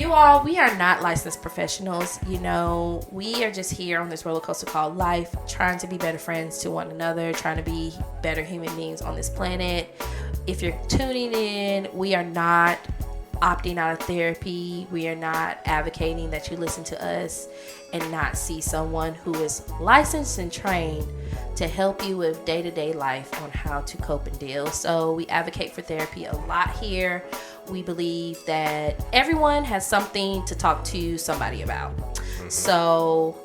You all, we are not licensed professionals. You know, we are just here on this roller coaster called life, trying to be better friends to one another, trying to be better human beings on this planet. If you're tuning in, we are not opting out of therapy. We are not advocating that you listen to us and not see someone who is licensed and trained to help you with day-to-day life on how to cope and deal. So we advocate for therapy a lot here. We believe that everyone has something to talk to somebody about. So,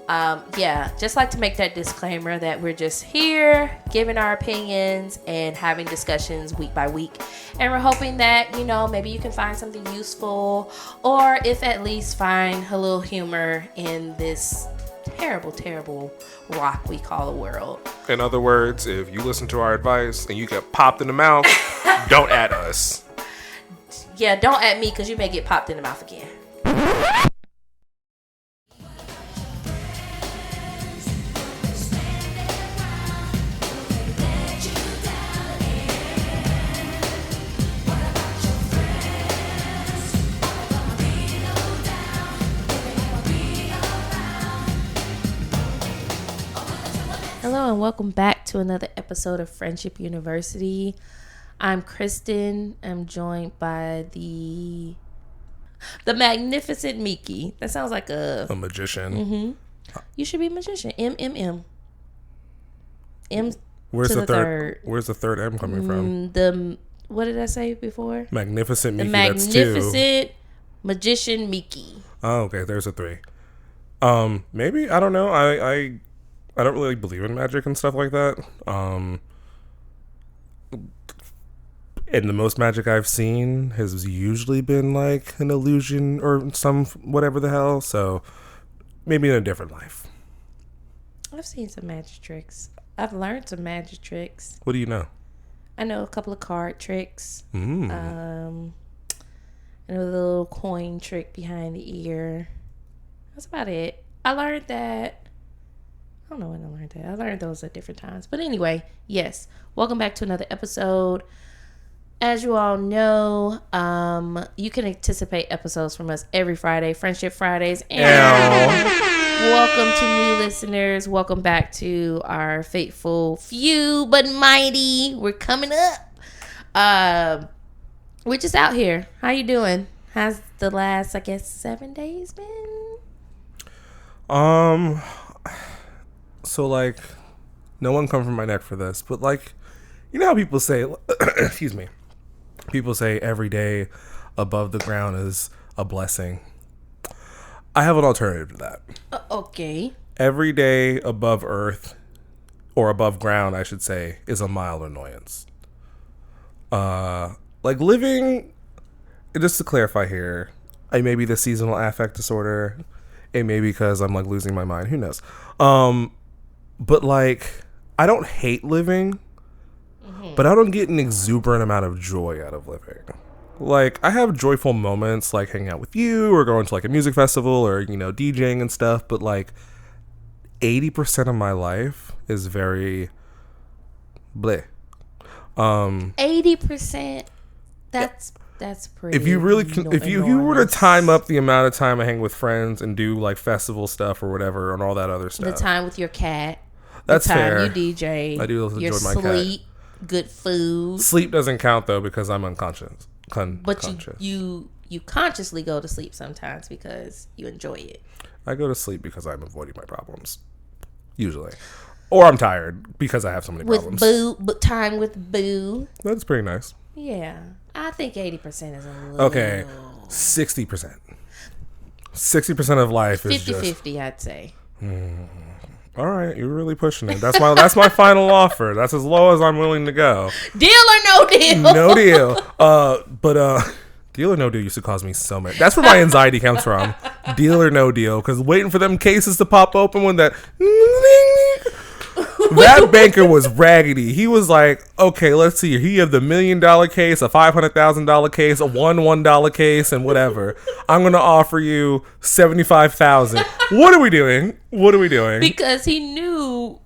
just like to make that disclaimer that we're just here giving our opinions and having discussions week by week. And we're hoping that, you know, maybe you can find something useful, or if at least find a little humor in this terrible, terrible rock we call the world. In other words, if you listen to our advice and you get popped in the mouth, don't at us. Yeah, don't at me because you may get popped in the mouth again. Hello and welcome back to another episode of Friendship University. I'm Kristen. I'm joined by the magnificent Miki. That sounds like a magician. Mm-hmm. You should be a magician. M. Where's the third? Where's the third M coming from? What did I say before? Magnificent Miki. The magnificent magician Miki. Oh, okay. There's a 3. Maybe, I don't know. I don't really believe in magic and stuff like that. And the most magic I've seen has usually been like an illusion or some whatever the hell. So maybe in a different life. I've seen some magic tricks. I've learned some magic tricks. What do you know? I know a couple of card tricks. And a little coin trick behind the ear. That's about it. I learned that. I don't know when I learned that. I learned those at different times. But anyway, yes. Welcome back to another episode. As you all know, you can anticipate episodes from us every Friday, Friendship Fridays. And welcome to new listeners. Welcome back to our faithful few but mighty. We're coming up. We're just out here. How you doing? How's the last, 7 days been? So, like, no one come from my neck for this, but, like, you know how people say, excuse me, people say every day above the ground is a blessing. I have an alternative to that. Okay. Every day above earth, or above ground, I should say, is a mild annoyance. Like, living, just to clarify here, I may be the seasonal affect disorder. It may be because I'm, like, losing my mind. Who knows? But, like, I don't hate living, but I don't get an exuberant amount of joy out of living. Like, I have joyful moments, like hanging out with you or going to, like, a music festival or, you know, DJing and stuff. But, like, 80% of my life is very bleh. 80%? That's pretty. If you really can, if you were to time up the amount of time I hang with friends and do, like, festival stuff or whatever and all that other stuff. The time with your cat. That's the time fair. You DJ. I do enjoy your my sleep, cat. Good food. Sleep doesn't count, though, because I'm unconscious. But you consciously go to sleep sometimes because you enjoy it. I go to sleep because I'm avoiding my problems. Usually. Or I'm tired because I have so many problems. Time with Boo. That's pretty nice. Yeah. I think 80% is a little. Okay. 60%. 60% of life is 50-50, I'd say. All right, you're really pushing it. That's my final offer. That's as low as I'm willing to go. Deal or no deal? No deal. But deal or no deal used to cause me so much. That's where my anxiety comes from. Deal or no deal, because waiting for them cases to pop open when that banker was raggedy. He was like, okay, let's see. He have the $1 million case, a $500,000 case, a $1 case, and whatever. I'm gonna offer you $75,000. What are we doing? Because he knew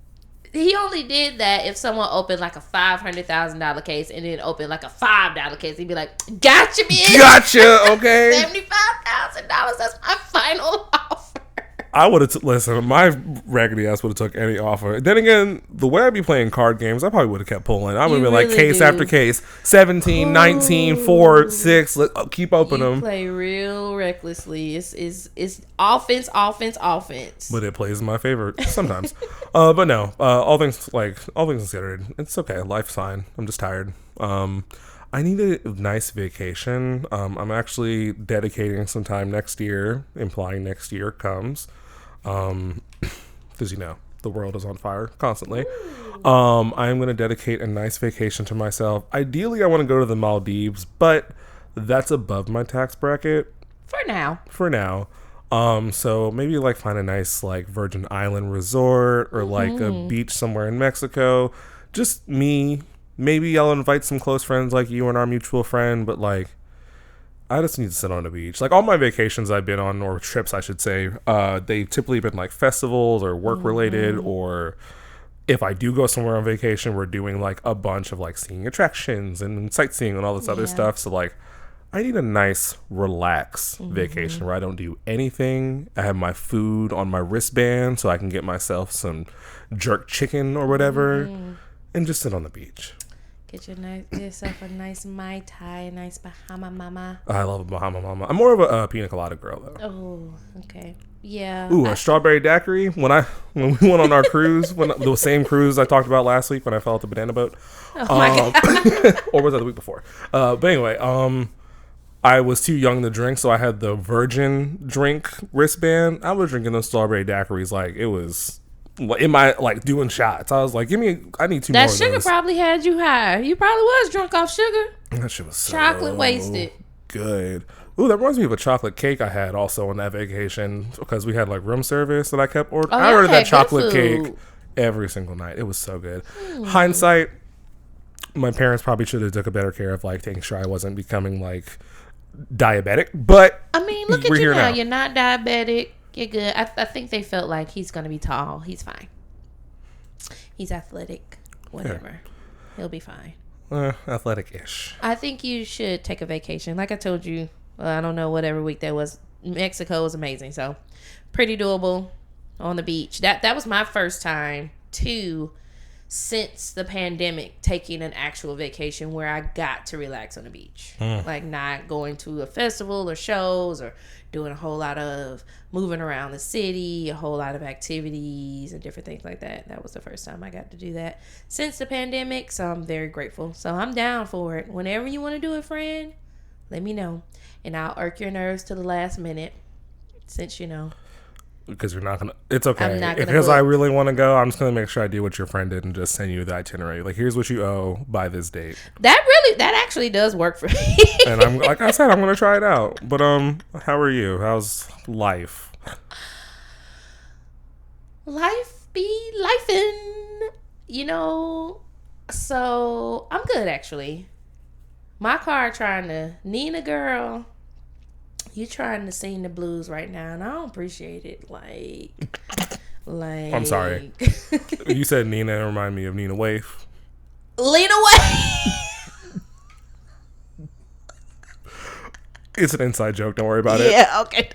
he only did that if someone opened like a $500,000 case and then opened like a $5 case. He'd be like, "Gotcha, bitch. Gotcha." Okay. $75,000. That's my final offer. I would have listen. My raggedy ass would have took any offer. Then again, the way I'd be playing card games, I probably would have kept pulling. I would have been like case after case, 17, 19, 4, 6. Keep opening them. Play real recklessly. It's offense. But it plays in my favor sometimes. But no. All things considered, it's okay. Life's fine. I'm just tired. I need a nice vacation. I'm actually dedicating some time next year, implying next year comes. Because, the world is on fire constantly. I'm going to dedicate a nice vacation to myself. Ideally, I want to go to the Maldives, but that's above my tax bracket. For now. So maybe find a nice Virgin Island resort or a beach somewhere in Mexico. Just me. Maybe I'll invite some close friends like you and our mutual friend, but I just need to sit on the beach. All my vacations I've been on, or trips I should say, they've typically been festivals or work related, or if I do go somewhere on vacation, we're doing a bunch of seeing attractions and sightseeing and all this other stuff. So I need a nice relax vacation where I don't do anything. I have my food on my wristband so I can get myself some jerk chicken or whatever and just sit on the beach. Get yourself a nice Mai Tai, a nice Bahama Mama. I love a Bahama Mama. I'm more of a pina colada girl, though. Oh, okay. Yeah. Ooh, a strawberry daiquiri. When we went on our cruise, the same cruise I talked about last week when I fell off the banana boat. Oh, my God. Or was that the week before? But anyway, I was too young to drink, so I had the virgin drink wristband. I was drinking those strawberry daiquiris it was... in my doing shots. I was like, I need 2 more of those. That sugar probably had you high. You probably was drunk off sugar. That shit was so chocolate wasted. Good. Ooh, that reminds me of a chocolate cake I had also on that vacation because we had room service that I kept ordering. I ordered that chocolate cake every single night. It was so good. Hindsight, my parents probably should have took a better care of taking sure I wasn't becoming diabetic. But I mean, look at you now. You're not diabetic. You're good. I think they felt like he's going to be tall. He's fine. He's athletic. Whatever. Yeah. He'll be fine. Athletic-ish. I think you should take a vacation. Like I told you, I don't know, whatever week that was. Mexico was amazing. So, pretty doable on the beach. That was my first time, too, since the pandemic, taking an actual vacation where I got to relax on the beach. Not going to a festival or shows or doing a whole lot of moving around the city, a whole lot of activities and different things like that. That was the first time I got to do that since the pandemic, so I'm very grateful. So I'm down for it. Whenever you want to do it, friend, let me know. And I'll irk your nerves to the last minute since Because you're not going to... It's okay. Because I really want to go, I'm just going to make sure I do what your friend did and just send you the itinerary. Here's what you owe by this date. That actually does work for me. And I'm like I said, I'm going to try it out. But how are you? How's life? Life be lifing. So I'm good, actually. My car trying to... Nina, girl... You trying to sing the blues right now, and I don't appreciate it. I'm sorry. You said Nina, it reminded me of Nina Waif. Lena Waif. It's an inside joke. Don't worry about it. Yeah, okay.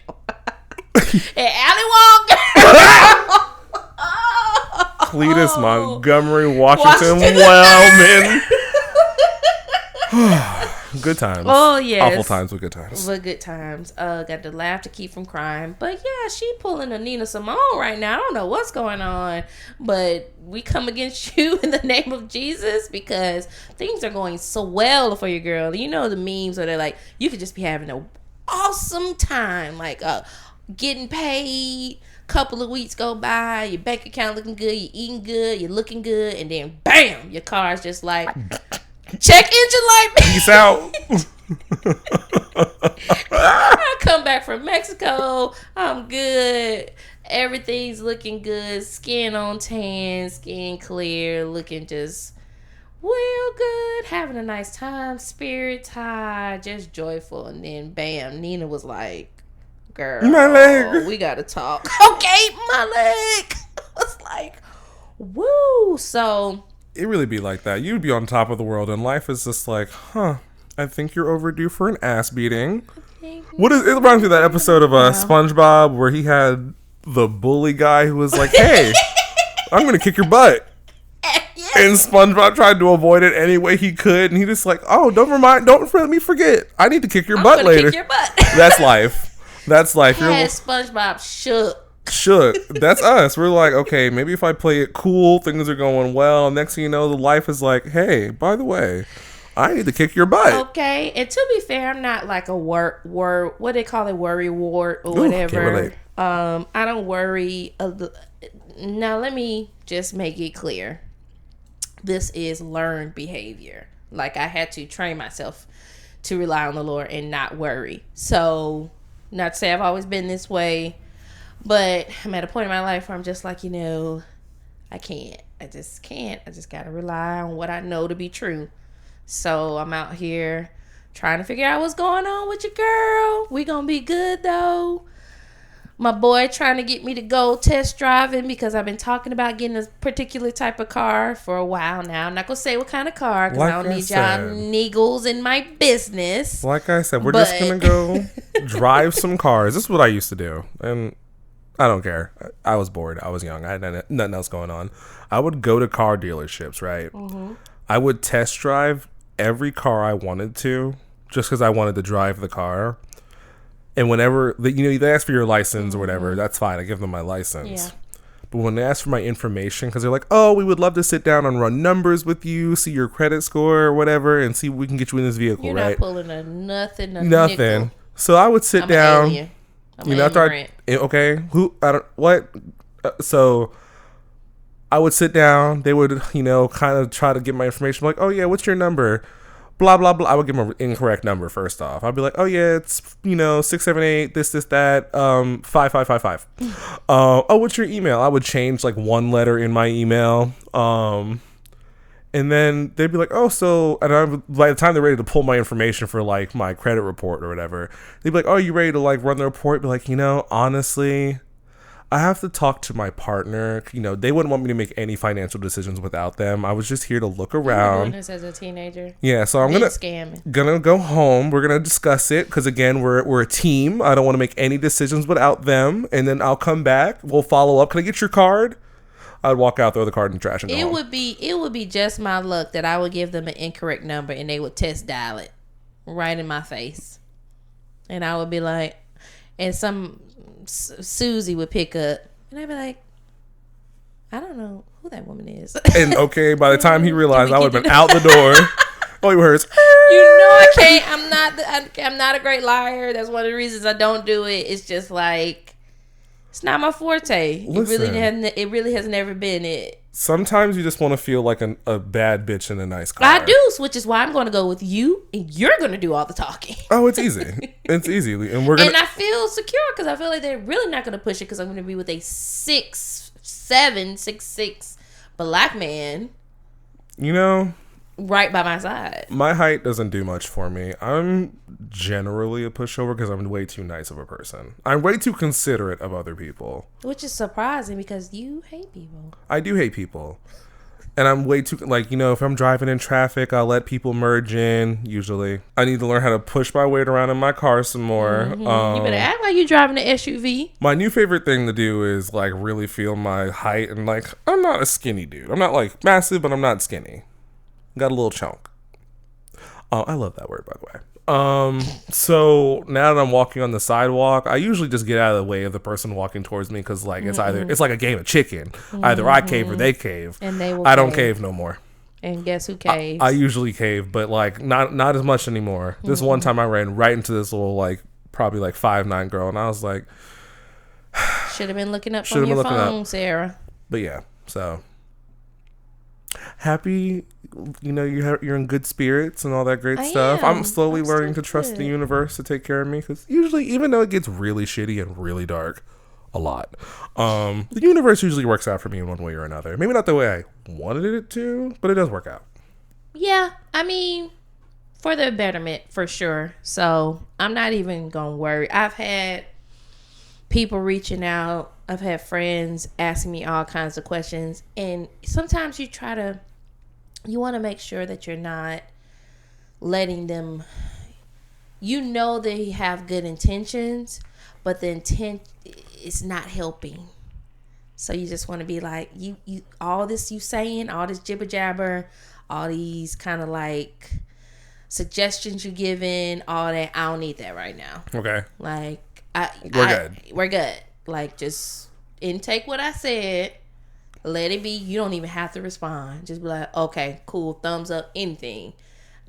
Hey, Allie Wong, Cletus Montgomery, Washington Wellman. Good times. Oh, yes. Awful times with good times. Good times. Got to laugh to keep from crying. But yeah, she pulling a Nina Simone right now. I don't know what's going on. But we come against you in the name of Jesus because things are going so well for your girl. You know the memes where they're you could just be having an awesome time. Getting paid. Couple of weeks go by. Your bank account looking good. You're eating good. You're looking good. And then bam, your car's just check engine light. Peace out. I come back from Mexico. I'm good. Everything's looking good. Skin on tan, skin clear, looking just well good. Having a nice time. Spirits high, just joyful. And then bam, Nina was like, girl, my leg. We gotta talk. Okay, my leg. I was like, Woo! So It really be like that. You'd be on top of the world, and life is just like, huh, I think you're overdue for an ass beating. What is it? Reminds me of that episode of SpongeBob where he had the bully guy who was like, hey, I'm going to kick your butt. Yes. And SpongeBob tried to avoid it any way he could, and he just like, oh, don't let me forget. I need to kick your butt later. Kick your butt. That's life. That's life. Had SpongeBob shook. That's us. We're like, okay, maybe if I play it cool, things are going well. Next thing you know, the life is like, hey, by the way, I need to kick your butt. Okay, and to be fair, I'm not like a word what they call it, worry wart or whatever. I don't worry. Now let me just make it clear. This is learned behavior. Like, I had to train myself to rely on the Lord and not worry. So, not to say I've always been this way, but I'm at a point in my life where I'm just like, I can't. I just can't. I just got to rely on what I know to be true. So I'm out here trying to figure out what's going on with your girl. We gonna be good though. My boy trying to get me to go test driving because I've been talking about getting a particular type of car for a while now. I'm not gonna say what kind of car because I don't need y'all niggles in my business. Like I said, we're just gonna go drive some cars. This is what I used to do, and I don't care. I was bored. I was young. I had nothing else going on. I would go to car dealerships, right? Mm-hmm. I would test drive every car I wanted to, just because I wanted to drive the car. And whenever they ask for your license or whatever, that's fine. I give them my license. Yeah. But when they ask for my information, because they're like, oh, we would love to sit down and run numbers with you, see your credit score or whatever, and see if we can get you in this vehicle, You're right? You're not pulling a nothing. Nothing. So I would sit down. So I would sit down. They would, kind of try to get my information. I'm like, oh yeah, what's your number? Blah blah blah. I would give them an incorrect number first off. I'd be like, oh yeah, it's 678 this that 5555. Oh, what's your email? I would change like one letter in my email. And then they'd be like, oh, so, and by the time they're ready to pull my information for like my credit report or whatever, they'd be like, oh, you ready to like run the report? Be like, honestly, I have to talk to my partner. They wouldn't want me to make any financial decisions without them. I was just here to look around. Doing this as a teenager. Yeah, so I'm gonna go home. We're gonna discuss it because again, we're a team. I don't want to make any decisions without them. And then I'll come back. We'll follow up. Can I get your card? I'd walk out, throw the card in the trash, and go home. It would be just my luck that I would give them an incorrect number and they would test dial it right in my face, and I would be like, and some Susie would pick up, and I'd be like, I don't know who that woman is. And okay, by the time he realized, I would have been out the door. All you heard is, I can't. I'm not a great liar. That's one of the reasons I don't do it. It's just like, it's not my forte. It really has never been it. Sometimes you just want to feel like a bad bitch in a nice car. I do, which is why I'm going to go with you, and you're going to do all the talking. Oh, it's easy. It's easy, and I feel secure because I feel like they're really not going to push it because I'm going to be with a 6'7", 6'6" black man. Right by my side. My height doesn't do much for me. I'm generally a pushover because I'm way too nice of a person. I'm way too considerate of other people. Which is surprising because you hate people. I do hate people. And I'm way too, if I'm driving in traffic, I'll let people merge in, usually. I need to learn how to push my weight around in my car some more. Mm-hmm. You better act like you're driving an SUV. My new favorite thing to do is, really feel my height. And, I'm not a skinny dude. I'm not, massive, but I'm not skinny. Got a little chunk. I love that word, by the way. So now that I'm walking on the sidewalk, I usually just get out of the way of the person walking towards me because it's like a game of chicken. Either I cave or they cave. And they will. I don't cave no more. And guess who caves? I usually cave, but not as much anymore. This one time I ran right into this little probably 5'9" girl, and I was like, should have been looking up on your phone, Sarah. But yeah, so happy. You're in good spirits and all that great stuff. I'm slowly learning to trust the universe to take care of me because usually, even though it gets really shitty and really dark a lot, the universe usually works out for me in one way or another. Maybe not the way I wanted it to, but it does work out. Yeah, I mean, for the betterment, for sure. So I'm not even gonna worry. I've had people reaching out I've had friends asking me all kinds of questions, and sometimes you want to make sure that you're not letting them, they have good intentions, but the intent is not helping. So you just want to be like, you all this you saying, all this jibber jabber, all these kind of like suggestions you giving, all that, I don't need that right now. Okay. Like we're good. Like, just intake what I said. Let it be. You don't even have to respond. Just be like, okay, cool, thumbs up, anything.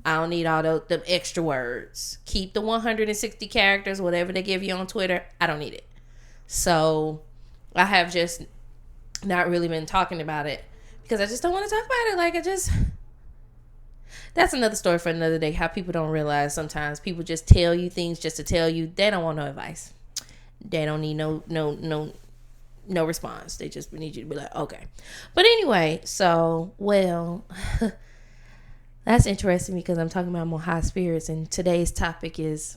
I don't need all the extra words. Keep the 160 characters, whatever they give you on Twitter. I don't need it. So I have just not really been talking about it because I just don't want to talk about it. Like, that's another story for another day. How people don't realize sometimes people just tell you things just to tell you. They don't want no advice. They don't need no response. They just need you to be like, okay. But anyway, so, well, that's interesting because I'm talking about more high spirits, and today's topic is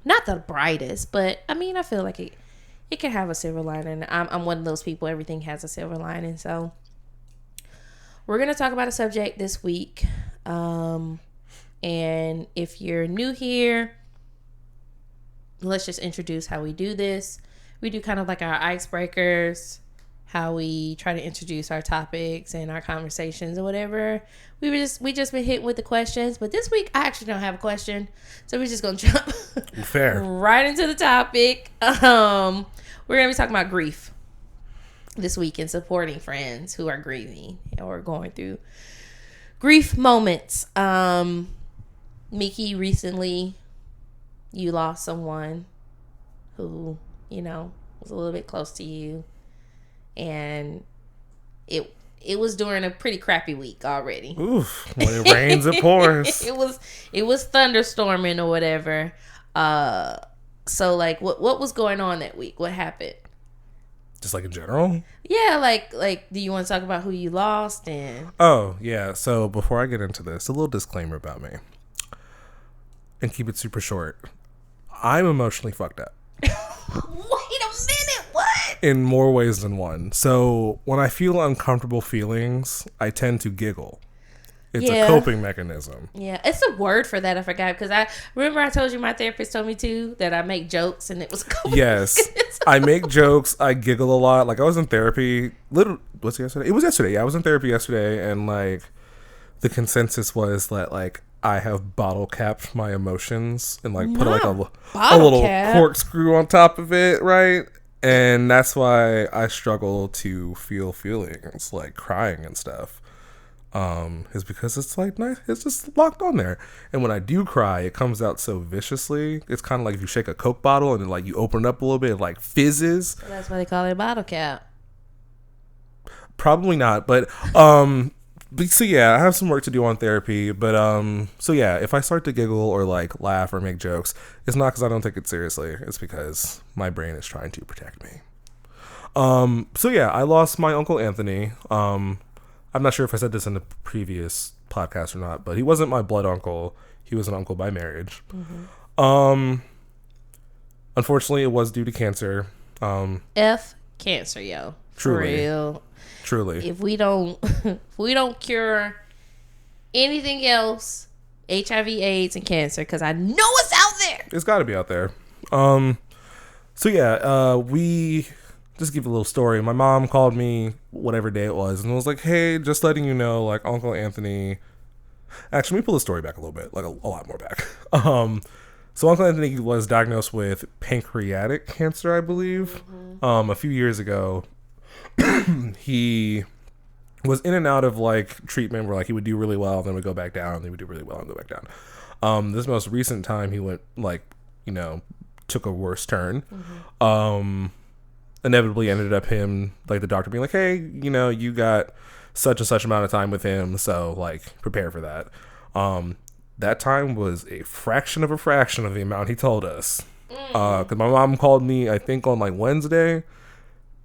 not the brightest, but I mean, I feel like it can have a silver lining. I'm one of those people, everything has a silver lining. So we're going to talk about a subject this week. And if you're new here, let's just introduce how we do this. We do kind of like our icebreakers, how we try to introduce our topics and our conversations or whatever. We just been hit with the questions, but this week I actually don't have a question, so we're just gonna jump right into the topic. We're gonna be talking about grief this week and supporting friends who are grieving or going through grief moments. Mickey, recently you lost someone who, was a little bit close to you, and it was during a pretty crappy week already. Oof, when it rains, it pours. It was thunderstorming or whatever. So like, what was going on that week? What happened? Just like in general? Yeah, like do you want to talk about who you lost? Oh, yeah. So before I get into this, a little disclaimer about me. And keep it super short. I'm emotionally fucked up. Wait a minute, what? In more ways than one. So when I feel uncomfortable feelings, I tend to giggle. It's a coping mechanism. Yeah, it's a word for that. I forgot because I told you my therapist told me too that I make jokes and it was a coping mechanism. I make jokes. I giggle a lot. Like I was in therapy. What's yesterday? It was yesterday. Yeah, I was in therapy yesterday, and like the consensus was that like I have bottle capped my emotions and like put like a little corkscrew on top of it, right? And that's why I struggle to feel feelings like crying and stuff. Is because it's like nice, it's just locked on there. And when I do cry, it comes out so viciously. It's kind of like if you shake a Coke bottle and then like you open it up a little bit, it like fizzes. So that's why they call it a bottle cap. Probably not, but so yeah, I have some work to do on therapy, but so yeah, if I start to giggle or like laugh or make jokes, it's not because I don't take it seriously. It's because my brain is trying to protect me. So yeah, I lost my Uncle Anthony. I'm not sure if I said this in the previous podcast or not, but he wasn't my blood uncle. He was an uncle by marriage. Mm-hmm. Unfortunately, it was due to cancer. Cancer, yo. Truly. For real. Truly. If we don't cure anything else, HIV/AIDS and cancer, because I know it's out there. It's got to be out there. So yeah, we just give a little story. My mom called me whatever day it was and was like, hey, just letting you know, like Uncle Anthony. Actually, let me pull the story back a little bit, like a lot more back. So Uncle Anthony was diagnosed with pancreatic cancer, I believe, a few years ago. He was in and out of like treatment where like he would do really well and then would go back down, and then would do really well and go back down. This most recent time he went like, took a worse turn. Inevitably ended up him, like the doctor being like, hey, you got such and such amount of time with him, so like prepare for that. That time was a fraction of the amount he told us. Because my mom called me, I think on like Wednesday,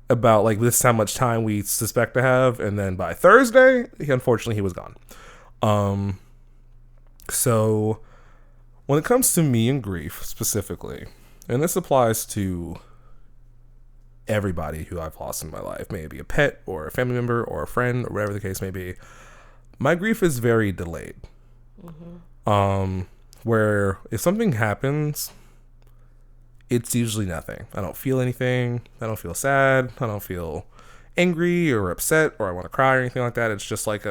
about like this is how much time we suspect to have, and then by Thursday, he was gone. So when it comes to me and grief specifically, and this applies to everybody who I've lost in my life, maybe a pet or a family member or a friend or whatever the case may be. My grief is very delayed. Where if something happens, it's usually nothing. I don't feel anything. I don't feel sad. I don't feel angry or upset or I want to cry or anything like that. It's just like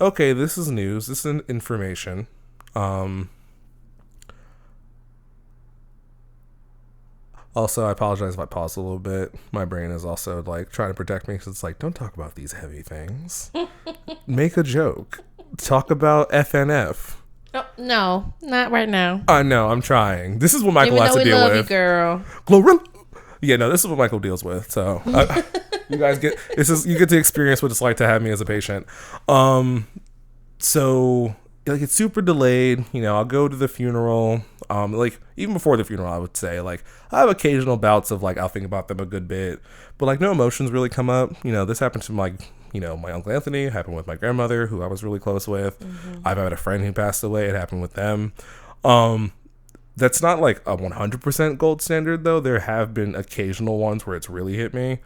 okay, this is news. This is information. Also, I apologize if I pause a little bit. My brain is also like trying to protect me because it's like, don't talk about these heavy things. Make a joke. Talk about FNF. Oh, no, not right now. I know, I'm trying. This is what Michael has to deal with. You, girl. Glorilla. Yeah, no, this is what Michael deals with. So you guys get you get to experience what it's like to have me as a patient. So like it's super delayed. You know, I'll go to the funeral. Like even before the funeral, I would say like I have occasional bouts of like I'll think about them a good bit, but like no emotions really come up. You know, this happened to my Uncle Anthony. It happened with my grandmother, who I was really close with. I've had a friend who passed away. It happened with them. That's not like a 100% gold standard though. There have been occasional ones where it's really hit me,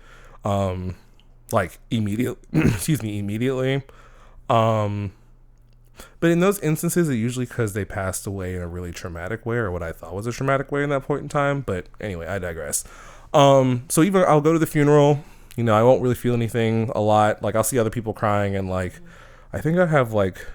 like immediately. But in those instances, it's usually because they passed away in a really traumatic way or what I thought was a traumatic way in that point in time. But anyway, I digress. So even I'll go to the funeral, you know, I won't really feel anything a lot. Like I'll see other people crying and like, I think I have like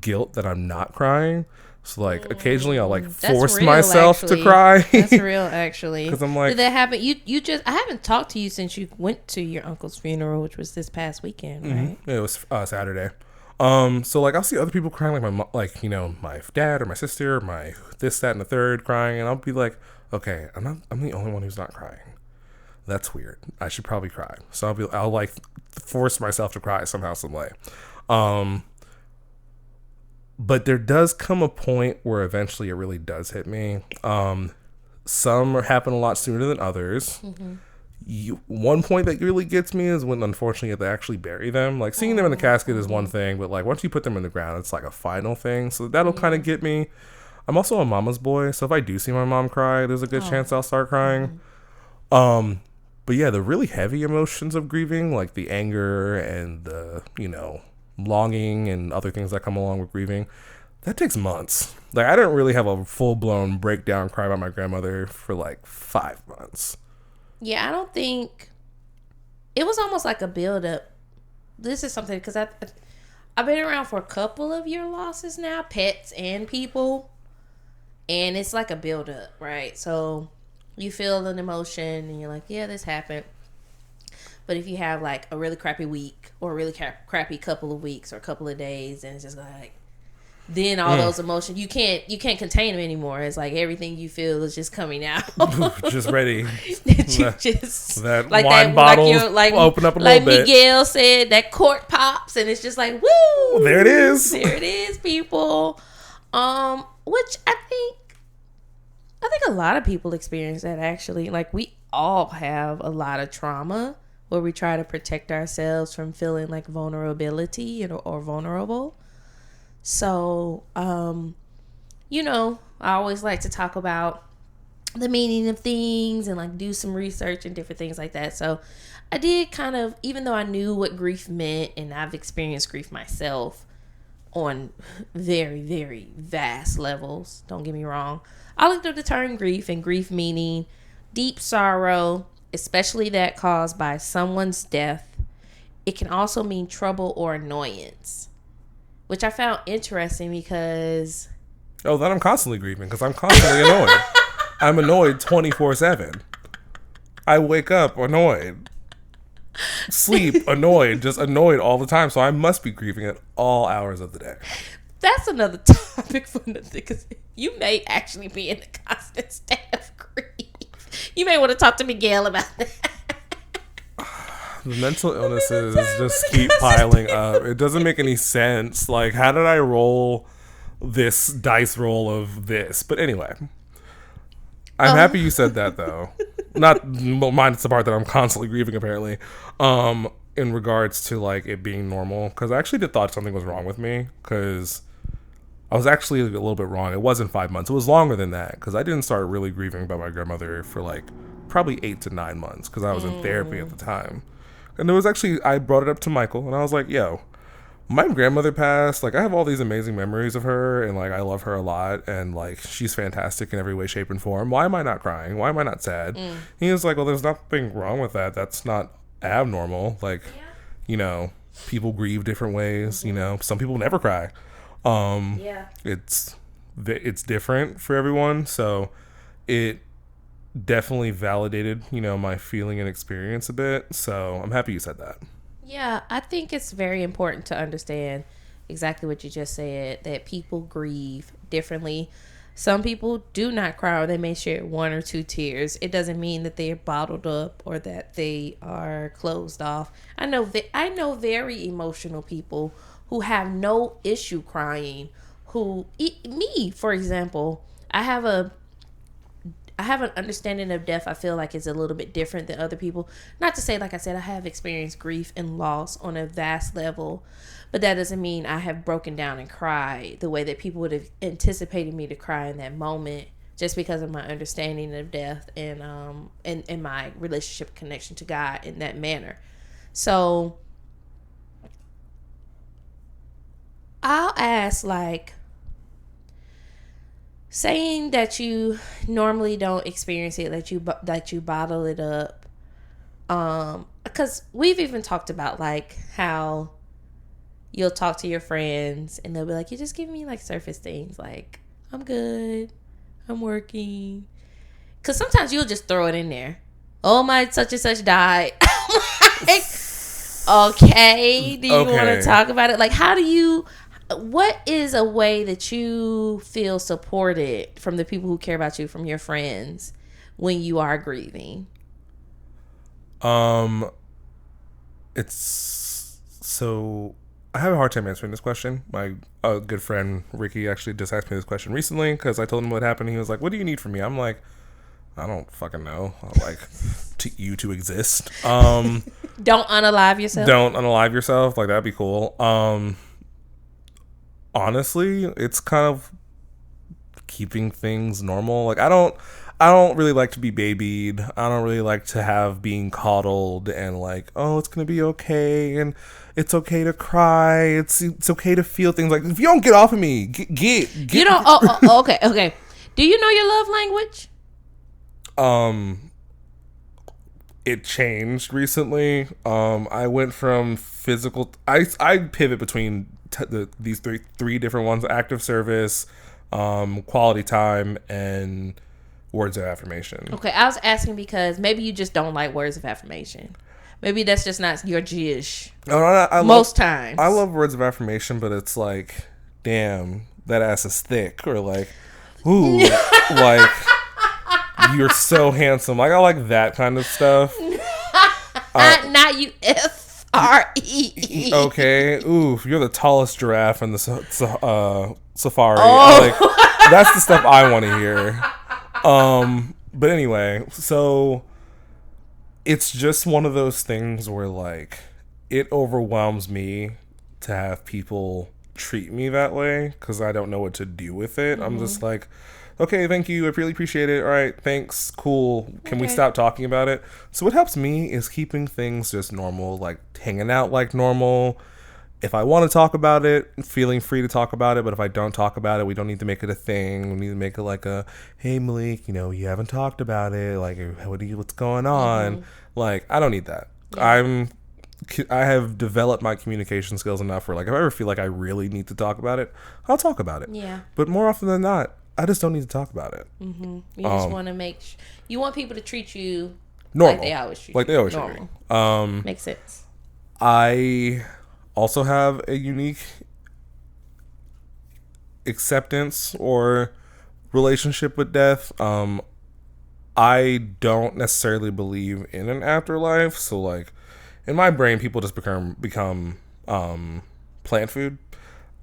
guilt that I'm not crying. So like occasionally I'll like force myself to cry. That's real actually. Because I'm like, did that happen? You just, I haven't talked to you since you went to your uncle's funeral, which was this past weekend, right? It was Saturday. So like I'll see other people crying, like my like my dad or my sister, my this, that, and the third crying, and I'll be like, okay, I'm the only one who's not crying. That's weird. I should probably cry. So I'll like force myself to cry somehow, some way. But there does come a point where eventually it really does hit me. Some happen a lot sooner than others. One point that really gets me is when unfortunately they actually bury them. Like seeing them in the casket is one thing, but like once you put them in the ground, it's like a final thing. So that'll kind of get me. I'm also a mama's boy, so if I do see my mom cry, there's a good chance I'll start crying. But yeah, the really heavy emotions of grieving, like the anger and the longing and other things that come along with grieving, that takes months. Like I didn't really have a full-blown breakdown cry about my grandmother for like 5 months. Yeah, I don't think it was almost like a build-up. This is something because I've been around for a couple of your losses now, pets and people, and it's like a build-up, right? So you feel an emotion and you're like, yeah, this happened. But if you have like a really crappy week or a really crappy couple of weeks or a couple of days, and it's just like, then all those emotions, you can't contain them anymore. It's like everything you feel is just coming out. Just ready. That like wine bottle open up a little bit. Like Miguel said, that cork pops and it's just like, woo! There it is. There it is, people. Which I think a lot of people experience that actually. Like we all have a lot of trauma where we try to protect ourselves from feeling like vulnerability or vulnerable. So, I always like to talk about the meaning of things and like do some research and different things like that. So I did kind of, even though I knew what grief meant and I've experienced grief myself on very, very vast levels, don't get me wrong, I looked up the term grief, and grief meaning deep sorrow, especially that caused by someone's death. It can also mean trouble or annoyance, which I found interesting because... Oh, then I'm constantly grieving because I'm constantly annoyed. I'm annoyed 24/7. I wake up annoyed. Sleep annoyed. Just annoyed all the time. So I must be grieving at all hours of the day. That's another topic for another, because you may actually be in a constant state of grief. You may want to talk to Miguel about that. The mental illnesses just keep piling up. It doesn't make any sense. Like, how did I roll this dice roll of this? But anyway, I'm happy you said that, though. Not mine. It's the part that I'm constantly grieving, apparently, in regards to, like, it being normal. Because I actually thought something was wrong with me. Because I was actually a little bit wrong. It wasn't 5 months. It was longer than that. Because I didn't start really grieving about my grandmother for, like, probably 8 to 9 months because I was in therapy at the time. And it was actually, I brought it up to Michael and I was like, yo, my grandmother passed. Like, I have all these amazing memories of her and like I love her a lot and like she's fantastic in every way, shape, and form. Why am I not crying? Why am I not sad? He was like, well, there's nothing wrong with that. That's not abnormal. Like, you know, people grieve different ways. You know, some people never cry. It's different for everyone. So it definitely validated, you know, my feeling and experience a bit. So I'm happy you said that. Yeah, I think it's very important to understand exactly what you just said, that people grieve differently. Some people do not cry, or they may shed 1 or 2 tears. It doesn't mean that they are bottled up or that they are closed off. I know very emotional people who have no issue crying. Me, for example, I have an understanding of death I feel like is a little bit different than other people. Not to say, like I said, I have experienced grief and loss on a vast level, but that doesn't mean I have broken down and cried the way that people would have anticipated me to cry in that moment, just because of my understanding of death and my relationship connection to God in that manner. So I'll ask, like, saying that you normally don't experience it, that you bottle it up, because we've even talked about like how you'll talk to your friends and they'll be like, you're just giving me like surface things, like I'm good, I'm working, because sometimes you'll just throw it in there. Oh, my such and such died. Like, okay, do you want to talk about it? Like, what is a way that you feel supported from the people who care about you, from your friends, when you are grieving? It's so I have a hard time answering this question. My good friend Ricky actually just asked me this question recently because I told him what happened. He was like, "What do you need from me?" I'm like, "I don't fucking know. I like you to exist." Don't unalive yourself. Don't unalive yourself. Like, that'd be cool. Honestly, it's kind of keeping things normal. Like, I don't really like to be babied. I don't really like to have being coddled and like, oh, it's gonna be okay and it's okay to cry. It's okay to feel things. Like, if you don't get off of me, get. You don't. Okay. Do you know your love language? It changed recently. I went from physical. I pivot between these three different ones: active service, quality time, and words of affirmation. Okay, I was asking because maybe you just don't like words of affirmation. Maybe that's just not your jish. Most times. I love words of affirmation, but it's like, damn, that ass is thick, or like, ooh, like, you're so handsome. Like, I like that kind of stuff. Not you FRE. Okay. Ooh, you're the tallest giraffe in the safari. Oh. Like, that's the stuff I want to hear. But anyway, so it's just one of those things where like it overwhelms me to have people treat me that way because I don't know what to do with it. I'm just like, okay, thank you, I really appreciate it. All right, thanks, cool. Can we stop talking about it? So what helps me is keeping things just normal, like hanging out like normal. If I want to talk about it, feeling free to talk about it. But if I don't talk about it, we don't need to make it a thing. We need to make it like a, hey, Malik, you haven't talked about it. Like, what's going on? Like, I don't need that. Yeah. I have developed my communication skills enough where, like, if I ever feel like I really need to talk about it, I'll talk about it. Yeah. But more often than not, I just don't need to talk about it. You just want to you want people to treat you normal, like they always treat like you. They always treat me. Makes sense. I also have a unique acceptance or relationship with death. I don't necessarily believe in an afterlife, so like in my brain, people just become plant food,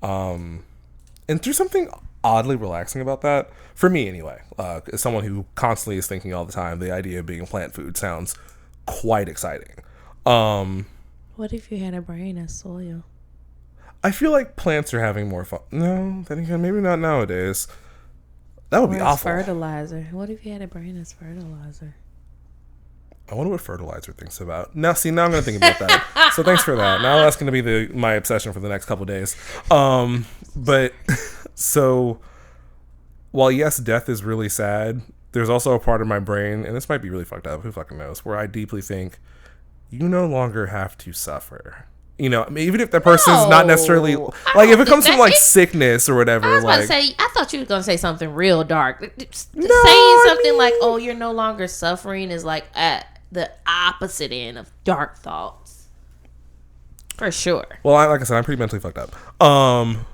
and there's something oddly relaxing about that for me anyway. As someone who constantly is thinking all the time, the idea of being a plant food sounds quite exciting. What if you had a brain as soil? I feel like plants are having more fun. No, then again, maybe not nowadays. That would be awful. Fertilizer. What if you had a brain as fertilizer? I wonder what fertilizer thinks about. Now I'm going to think about that. So thanks for that. Now that's going to be my obsession for the next couple of days. But so while yes, death is really sad, there's also a part of my brain, and this might be really fucked up, who fucking knows, where I deeply think you no longer have to suffer. You know, I mean, even if that person's not necessarily like, if it comes from like sickness or whatever. I was about to say, I thought you were gonna say something real dark. Saying something like, "Oh, you're no longer suffering," is like at the opposite end of dark thoughts, for sure. Well, like I said, I'm pretty mentally fucked up. And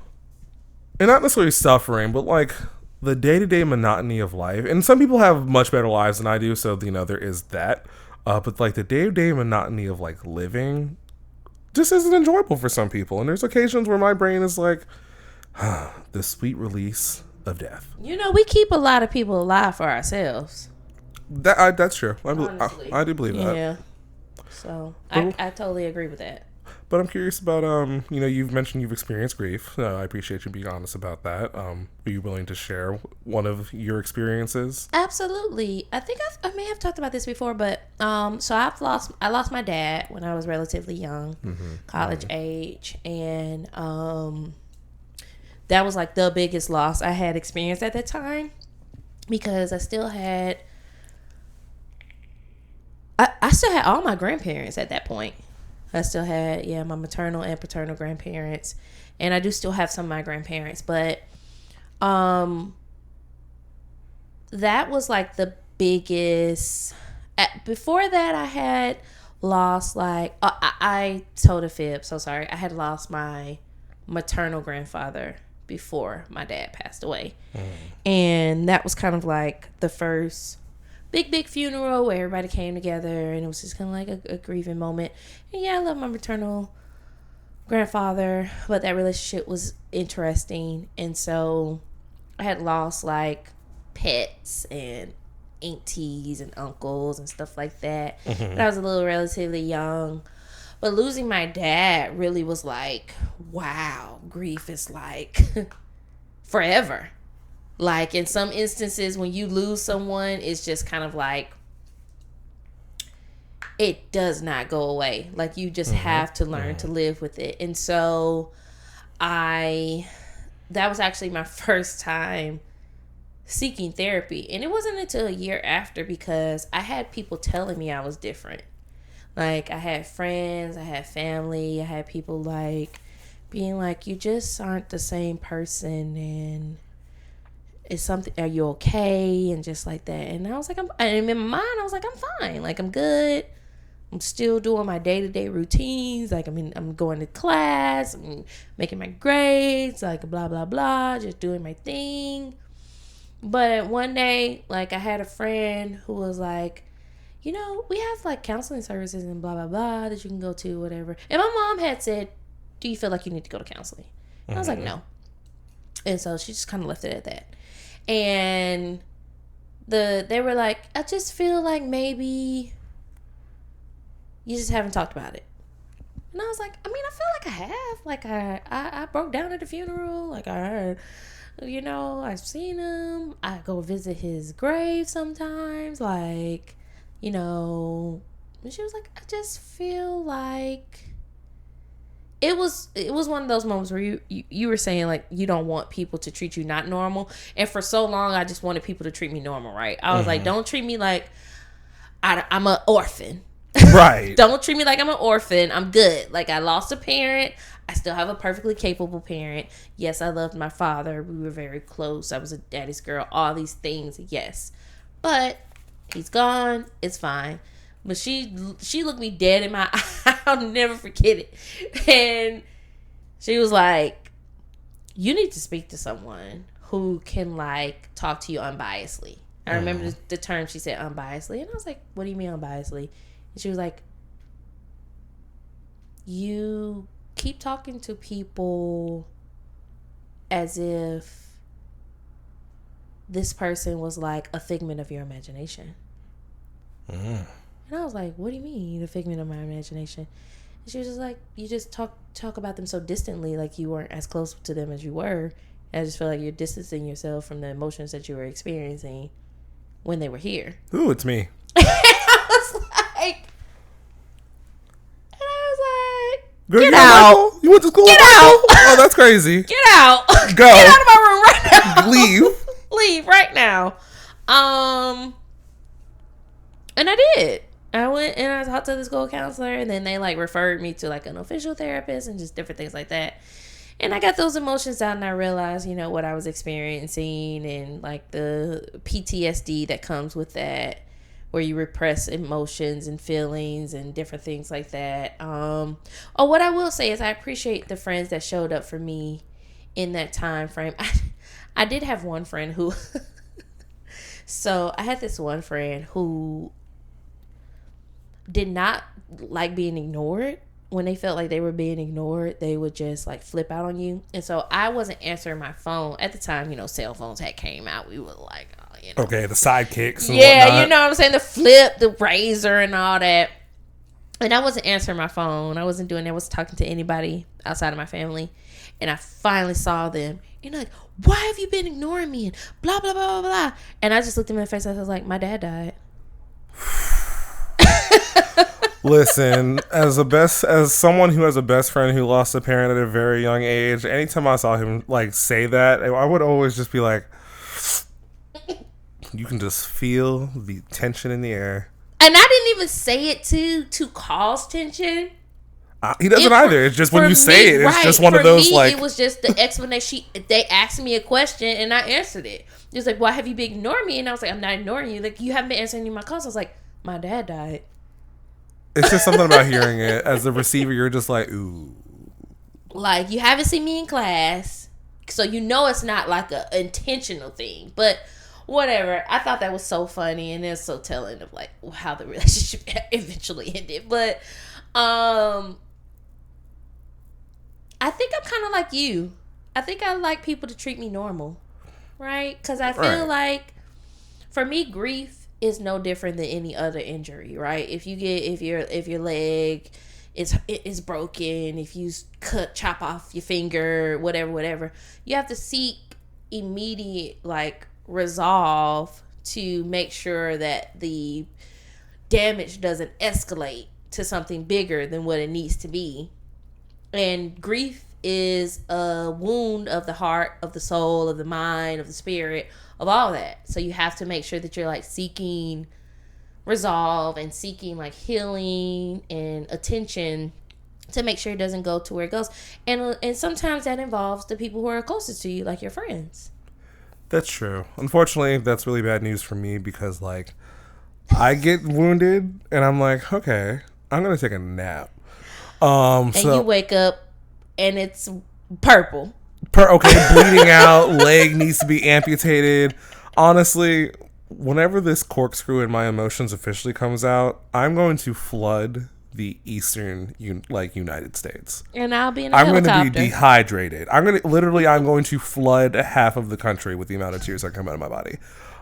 not necessarily suffering, but like the day-to-day monotony of life. And some people have much better lives than I do, so you know there is that. But like the day-to-day monotony of like living just isn't enjoyable for some people. And there's occasions where my brain is like, the sweet release of death. You know, we keep a lot of people alive for ourselves. That's true. I do believe that. Yeah. So I totally agree with that. But I'm curious about, you know, you've mentioned you've experienced grief. I appreciate you being honest about that. Are you willing to share one of your experiences? Absolutely. I think I may have talked about this before, but so I lost my dad when I was relatively young, college age, and that was like the biggest loss I had experienced at that time, because I still had all my grandparents at that point. I still had, my maternal and paternal grandparents. And I do still have some of my grandparents. But that was like the biggest. Before that, I had lost like, I told a fib, so sorry. I had lost my maternal grandfather before my dad passed away. And that was kind of like the first big funeral where everybody came together, and it was just kind of like a grieving moment. And I love my maternal grandfather, but that relationship was interesting. And so I had lost like pets and aunties and uncles and stuff like that. And I was a little relatively young, but losing my dad really was like, wow, grief is like forever. Like, in some instances, when you lose someone, it's just kind of like, it does not go away. Like, you just have to learn to live with it. And so, that was actually my first time seeking therapy. And it wasn't until a year after, because I had people telling me I was different. Like, I had friends, I had family, I had people, like, being like, you just aren't the same person, and it's something, are you okay? And just like that. And I was like, and in my mind, I was like, I'm fine. Like, I'm good. I'm still doing my day-to-day routines. Like, I mean, I'm going to class. I'm making my grades. Like, blah, blah, blah. Just doing my thing. But one day, like, I had a friend who was like, you know, we have, like, counseling services and blah, blah, blah that you can go to, whatever. And my mom had said, do you feel like you need to go to counseling? And I was like, no. And so she just kind of left it at that. And they were like, I just feel like maybe you just haven't talked about it. And I was like, I mean, I feel like I have. Like, I broke down at the funeral. Like, I heard, you know, I've seen him. I go visit his grave sometimes. Like, you know. And she was like, I just feel like it was one of those moments where you were saying, like, you don't want people to treat you not normal. And for so long, I just wanted people to treat me normal, right? I was like, don't treat me like I'm an orphan. Right. Don't treat me like I'm an orphan. I'm good. Like, I lost a parent. I still have a perfectly capable parent. Yes, I loved my father. We were very close. I was a daddy's girl. All these things, yes. But he's gone. It's fine. But she looked me dead in my eye. I'll never forget it. And she was like, you need to speak to someone who can, like, talk to you unbiasedly. I remember the term she said, unbiasedly. And I was like, what do you mean unbiasedly? And she was like, you keep talking to people as if this person was like a figment of your imagination. And I was like, what do you mean, the figment of my imagination? And she was just like, you just talk about them so distantly, like you weren't as close to them as you were. And I just feel like you're distancing yourself from the emotions that you were experiencing when they were here. Ooh, it's me. I was Girl, Get you out. Michael? You went to school Get with Michael? out. Oh, that's crazy. Get out. Go. Get out of my room right now. Leave. Leave right now. And I did. I went and I talked to the school counselor, and then they like referred me to like an official therapist and just different things like that. And I got those emotions out, and I realized, you know, what I was experiencing and like the PTSD that comes with that, where you repress emotions and feelings and different things like that. What I will say is I appreciate the friends that showed up for me in that time frame. I did have one friend who so I had this one friend who did not like being ignored. When they felt like they were being ignored, they would just like flip out on you. And so I wasn't answering my phone at the time. You know, cell phones had came out. We were like, oh, you know, okay, the sidekicks. And yeah, whatnot. you know what I'm saying, the flip, the razor, and all that. And I wasn't answering my phone. I wasn't doing that. I wasn't talking to anybody outside of my family. And I finally saw them. And like, why have you been ignoring me? And blah blah blah blah blah. And I just looked them in the face. And I was like, my dad died. Listen, as someone who has a best friend who lost a parent at a very young age, anytime I saw him like say that, I would always just be like, you can just feel the tension in the air. And I didn't even say it to cause tension. He doesn't either. It's just when you say it, it's just one of those like. It was just the explanation. They asked me a question and I answered it. It was like, "Why have you been ignoring me?" And I was like, "I'm not ignoring you. Like, you haven't been answering any of my calls." I was like, "My dad died." It's just something about hearing it as the receiver. You're just like, ooh. Like, you haven't seen me in class, so you know it's not like a intentional thing. But whatever. I thought that was so funny, and it's so telling of like how the relationship eventually ended. But I think I'm kind of like you. I think I like people to treat me normal, right? Because I feel like for me, grief is no different than any other injury, right? If your leg is broken, if you chop off your finger, whatever, you have to seek immediate like resolve to make sure that the damage doesn't escalate to something bigger than what it needs to be. And grief is a wound of the heart, of the soul, of the mind, of the spirit, of all that. So you have to make sure that you're like seeking resolve and seeking like healing and attention to make sure it doesn't go to where it goes. And sometimes that involves the people who are closest to you, like your friends. That's true. Unfortunately, that's really bad news for me because like I get wounded and I'm like, okay, I'm gonna take a nap. And you wake up and it's purple. Bleeding out, leg needs to be amputated. Honestly, whenever this corkscrew in my emotions officially comes out, I'm going to flood the eastern United States. And I'll be in a helicopter. I'm going to be dehydrated. I'm going to flood half of the country with the amount of tears that come out of my body.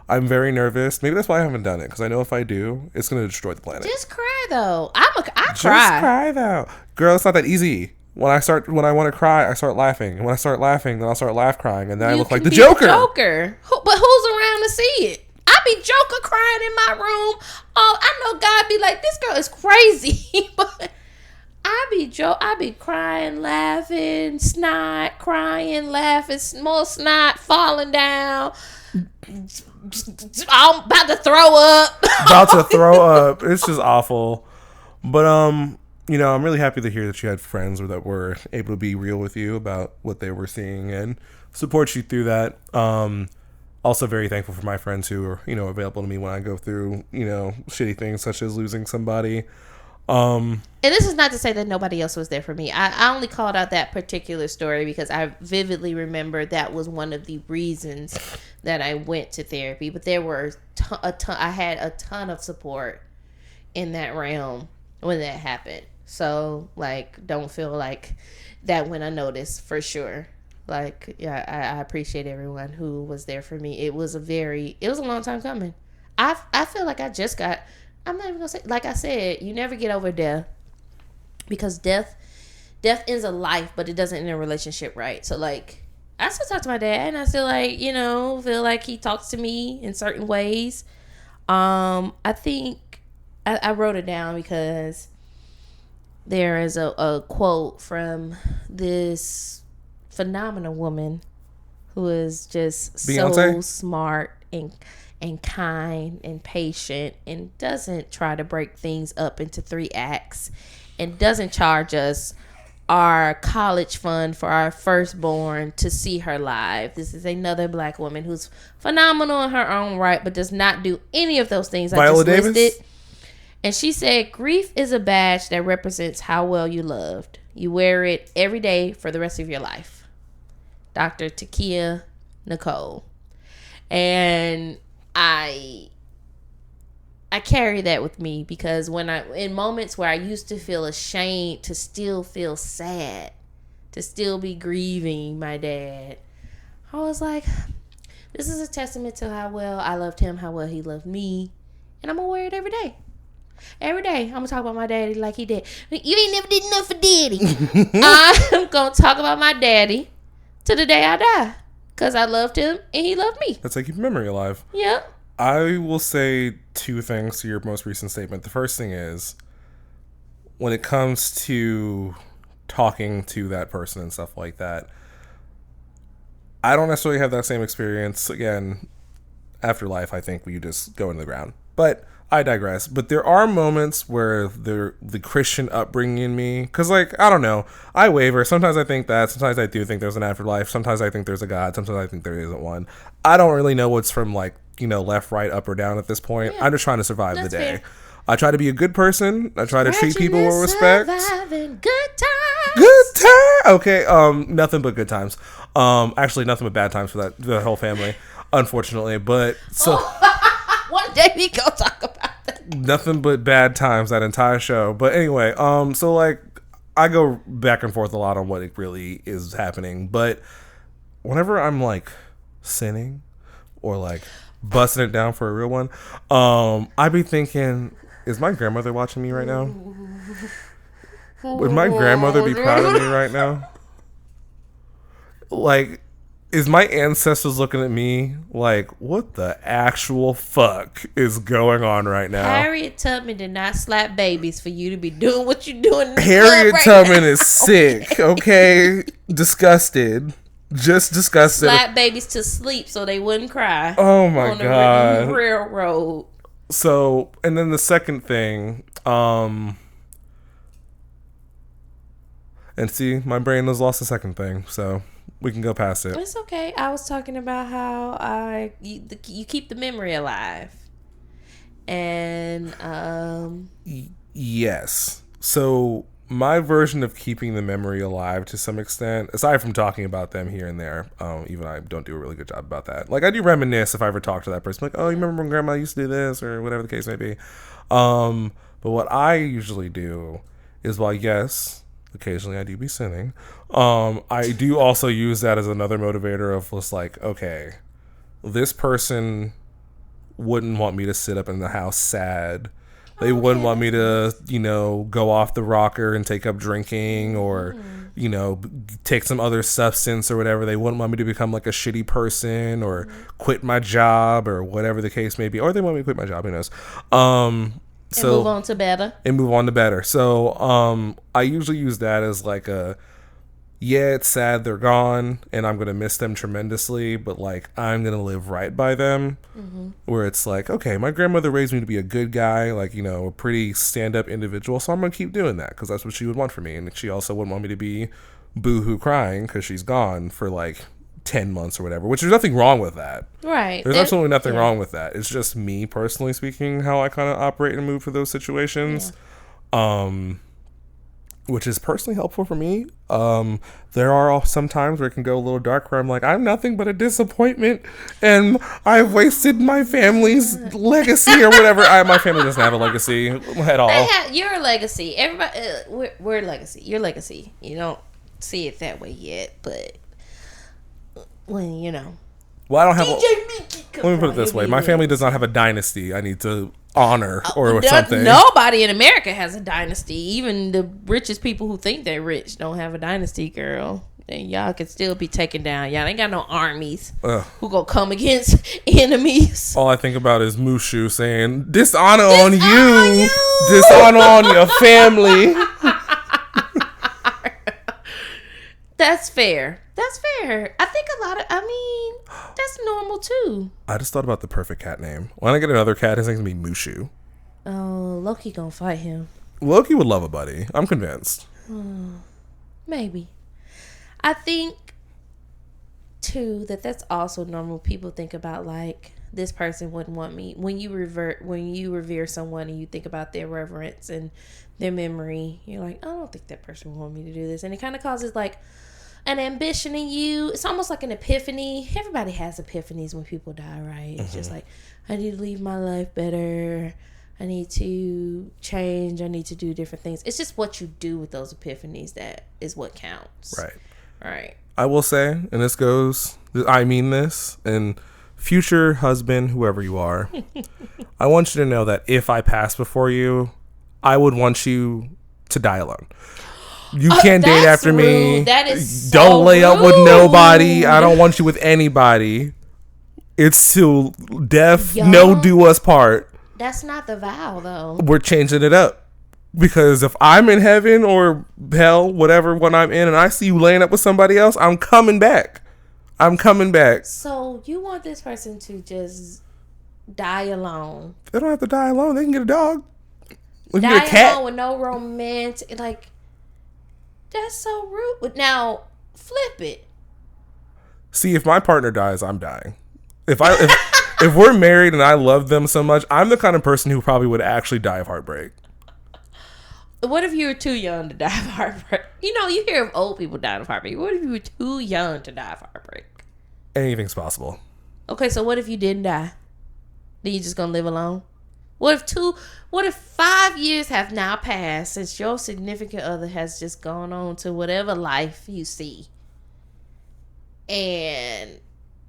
I'm very nervous. Maybe that's why I haven't done it, because I know if I do, it's going to destroy the planet. Just cry, though. I cry. Just cry, though. Girl, it's not that easy. When I want to cry, I start laughing. And when I start laughing, then I'll start laugh crying. And then I look like the Joker. But who's around to see it? I be Joker crying in my room. Oh, I know God be like, this girl is crazy. But I be crying, laughing, snot, crying, laughing, more snot falling down. I'm about to throw up. It's just awful. But you know, I'm really happy to hear that you had friends that were able to be real with you about what they were seeing and support you through that. Also very thankful for my friends who are, you know, available to me when I go through, you know, shitty things such as losing somebody. And this is not to say that nobody else was there for me. I only called out that particular story because I vividly remember that was one of the reasons that I went to therapy. But there were I had a ton of support in that realm when that happened. So, like, don't feel like that went unnoticed, for sure. Like, yeah, I appreciate everyone who was there for me. It was a long time coming. I feel like I'm not even gonna say, like I said, you never get over death, because death ends a life, but it doesn't end a relationship, right? So, like, I still talk to my dad, and I still, like, you know, feel like he talks to me in certain ways. I think I wrote it down because there is a quote from this phenomenal woman who is just Beyonce? so smart and kind and patient and doesn't try to break things up into 3 acts and doesn't charge us our college fund for our firstborn to see her live. This is another black woman who's phenomenal in her own right, but does not do any of those things Viola I just Davis? listed. And she said, grief is a badge that represents how well you loved. You wear it every day for the rest of your life. Dr. Takia Nicole. And I carry that with me because in moments where I used to feel ashamed, to still feel sad, to still be grieving my dad, I was like, this is a testament to how well I loved him, how well he loved me, and I'm gonna wear it every day. Every day, I'm gonna talk about my daddy like he did. You ain't never did enough for daddy. I'm gonna talk about my daddy to the day I die because I loved him and he loved me. That's like keep memory alive. Yep. I will say 2 things to your most recent statement. The first thing is, when it comes to talking to that person and stuff like that, I don't necessarily have that same experience. Again, after life, I think we just go into the ground. But I digress. But there are moments where the Christian upbringing in me, because, like, I don't know, I waver. Sometimes I think that. Sometimes I do think there's an afterlife. Sometimes I think there's a God. Sometimes I think there isn't one. I don't really know what's from, like, left, right, up, or down at this point. Yeah. I'm just trying to survive the day. Fair. I try to be a good person. I try to treat people with respect. Good times. Good time. Okay. Nothing but good times. Actually, nothing but bad times for that whole family, unfortunately. But so one day we go talk about that. Nothing but bad times that entire show. But anyway, so like I go back and forth a lot on what it really is happening. But whenever I'm like sinning or like busting it down for a real one, I be thinking, is my grandmother watching me right now? Would my grandmother be proud of me right now? Like, is my ancestors looking at me like, what the actual fuck is going on right now? Harriet Tubman did not slap babies for you to be doing what you're doing. Harriet Tubman is sick, okay? Disgusted. Just disgusted. Slap babies to sleep so they wouldn't cry. Oh my on God. The railroad. So, and then the second thing, and see, my brain has lost the second thing, so we can go past it. It's okay. I was talking about how you keep the memory alive. And, yes. So, my version of keeping the memory alive to some extent, aside from talking about them here and there, even I don't do a really good job about that. Like, I do reminisce if I ever talk to that person, like, oh, you remember when grandma used to do this, or whatever the case may be. But what I usually do is, while yes, occasionally I do be sinning, I do also use that as another motivator of just like, okay, this person wouldn't want me to sit up in the house sad. They wouldn't want me to, go off the rocker and take up drinking or, take some other substance or whatever. They wouldn't want me to become like a shitty person or quit my job or whatever the case may be. Or they want me to quit my job, who knows? And move on to better. So I usually use that as like it's sad they're gone and I'm going to miss them tremendously, but like I'm going to live right by them. Mm-hmm. Where it's like, okay, my grandmother raised me to be a good guy, like, a pretty stand-up individual, so I'm going to keep doing that because that's what she would want for me. And she also wouldn't want me to be boo-hoo crying because she's gone for like 10 months or whatever, which there's nothing wrong with that. Right. There's absolutely nothing wrong with that. It's just me personally speaking how I kind of operate and move for those situations. Yeah. Which is personally helpful for me. There are some times where it can go a little dark where I'm like, I'm nothing but a disappointment and I've wasted my family's legacy or whatever. My family doesn't have a legacy at all. You're a legacy. Everybody, we're a legacy. You're a legacy. You don't see it that way yet, but when, Well, I don't have let me put it this way. My family does not have a dynasty I need to honor or something. Nobody in America has a dynasty. Even the richest people who think they're rich don't have a dynasty, girl. And y'all can still be taken down. Y'all ain't got no armies who gonna come against enemies. All I think about is Mushu saying, dishonor on you. Dishonor on your family. That's fair. That's fair. I think that's normal too. I just thought about the perfect cat name. When I get another cat, his name's gonna be Mushu. Oh, Loki gonna fight him. Loki would love a buddy. I'm convinced. Maybe. I think too that's also normal. People think about like, this person wouldn't want me. When you revere someone and you think about their reverence and their memory, you're like, I don't think that person would want me to do this. And it kind of causes like an ambition in you. It's almost like an epiphany. Everybody has epiphanies when people die, right? It's just like, I need to leave my life better. I need to change. I need to do different things. It's just what you do with those epiphanies that is what counts. Right. I will say, and I mean this, and future husband, whoever you are, I want you to know that if I pass before you, I would want you to die alone. You can't date after rude. Me. That is so Don't lay up with rude. nobody. I don't want you with anybody. It's till death, no do us part. That's not the vow, though. We're changing it up. Because if I'm in heaven or hell, whatever one I'm in, and I see you laying up with somebody else, I'm coming back. So you want this person to just die alone? They don't have to die alone. They can get a dog. They can Die get a cat. alone with no romance. Like, that's so rude. Now, flip it. See, if my partner dies, I'm dying. If we're married and I love them so much, I'm the kind of person who probably would actually die of heartbreak. What if you were too young to die of heartbreak? You know, you hear of old people dying of heartbreak. What if you were too young to die of heartbreak? Anything's possible. Okay, so what if you didn't die? Then you just gonna live alone? What if 5 years have now passed since your significant other has just gone on to whatever life you see? And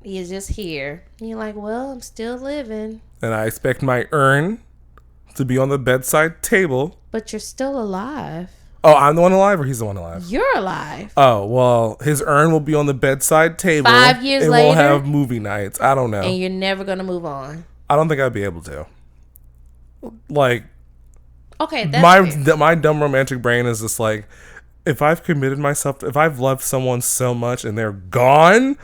he is just here. And you're like, well, I'm still living. And I expect my urn to be on the bedside table. But you're still alive. Oh, I'm the one alive or he's the one alive? You're alive. Oh, well, his urn will be on the bedside table. 5 years and later. we'll have movie nights. I don't know. And you're never going to move on. I don't think I'd be able to. Like, okay, that's my dumb romantic brain is just like, if I've committed myself, if I've loved someone so much and they're gone,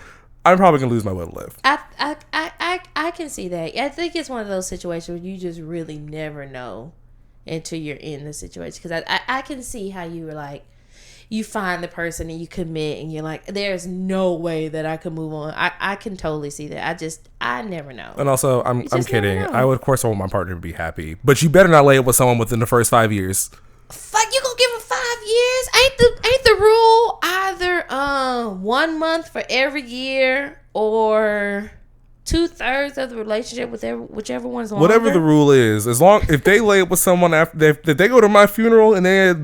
I'm probably going to lose my will to live. I can see that. I think it's one of those situations where you just really never know until you're in the situation. Because I can see how you were like, you find the person and you commit and you're like, there's no way that I could move on. I can totally see that. I never know. And also, I'm kidding. I would, of course, want my partner to be happy. But you better not lay up with someone within the first 5 years. Fuck, you gonna give him 5 years? Ain't the rule either 1 month for every year or 2/3 of the relationship with whichever one's longer? Whatever the rule is, if they lay up with someone after if they go to my funeral and they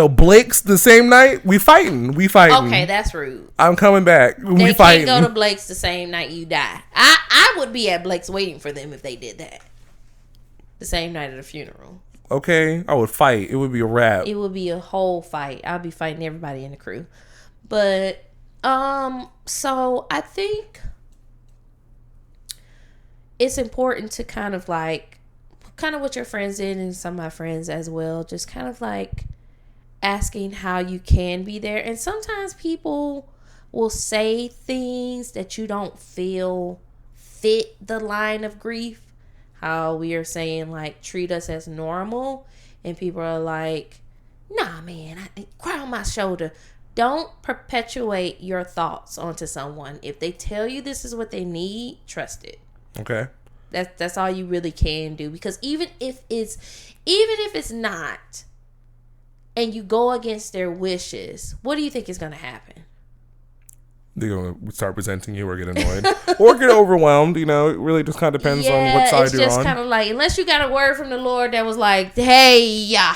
Blake's the same night, we fighting. Okay, that's rude. I'm coming back. They can't go to Blake's the same night you die. I would be at Blake's waiting for them if they did that. The same night of the funeral. Okay, I would fight. It would be a wrap. It would be a whole fight. I'd be fighting everybody in the crew. But so I think it's important to kind of what your friends did and some of my friends as well, just kind of like asking how you can be there. And sometimes people will say things that you don't feel fit the line of grief. How we are saying like, treat us as normal, and people are like, nah man, I cry on my shoulder. Don't perpetuate your thoughts onto someone. If they tell you this is what they need, trust it. Okay. That's all you really can do, because even if it's not, and you go against their wishes, what do you think is going to happen? They're going to start resenting you or get annoyed or get overwhelmed. It really just kind of depends on what side you're on. It's just kind of like, unless you got a word from the Lord that was like, hey, yeah.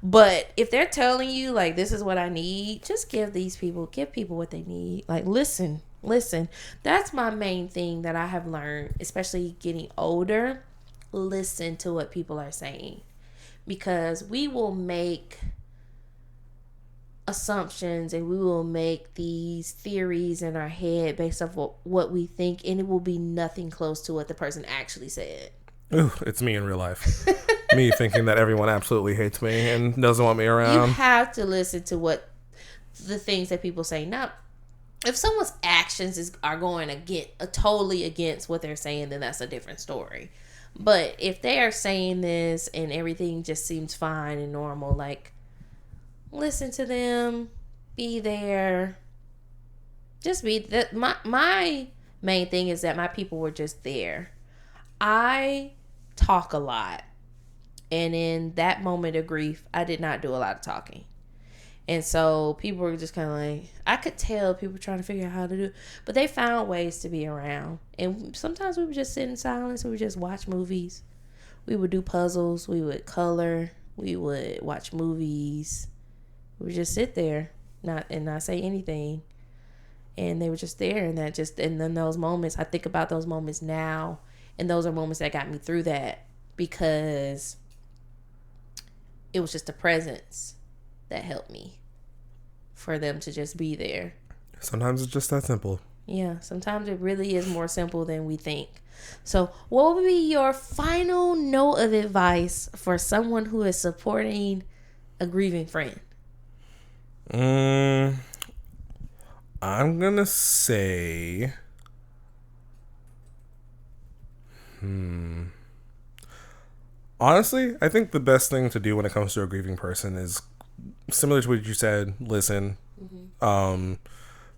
But if they're telling you like, this is what I need, just give people what they need. Like, listen. That's my main thing that I have learned, especially getting older. Listen to what people are saying, because we will make assumptions and we will make these theories in our head based off what we think, and it will be nothing close to what the person actually said. Ooh, it's me in real life. Me thinking that everyone absolutely hates me and doesn't want me around. You have to listen to what the things that people say. Now, if someone's actions are going totally against what they're saying, then that's a different story. But if they are saying this and everything just seems fine and normal, like, listen to them, be there. Just be that. My main thing is that my people were just there. I talk a lot, and in that moment of grief, I did not do a lot of talking. And so people were just kind of like, I could tell people trying to figure out how to do it, but they found ways to be around. And sometimes we would just sit in silence. We would just watch movies. We would do puzzles. We would color. We would watch movies. We would just sit there, not say anything. And they were just there. And then those moments, I think about those moments now. And those are moments that got me through that, because it was just the presence that helped me, for them to just be there. Sometimes it's just that simple. Yeah, sometimes it really is more simple than we think. So what would be your final note of advice for someone who is supporting a grieving friend? I'm gonna say honestly, I think the best thing to do when it comes to a grieving person is similar to what you said. Listen.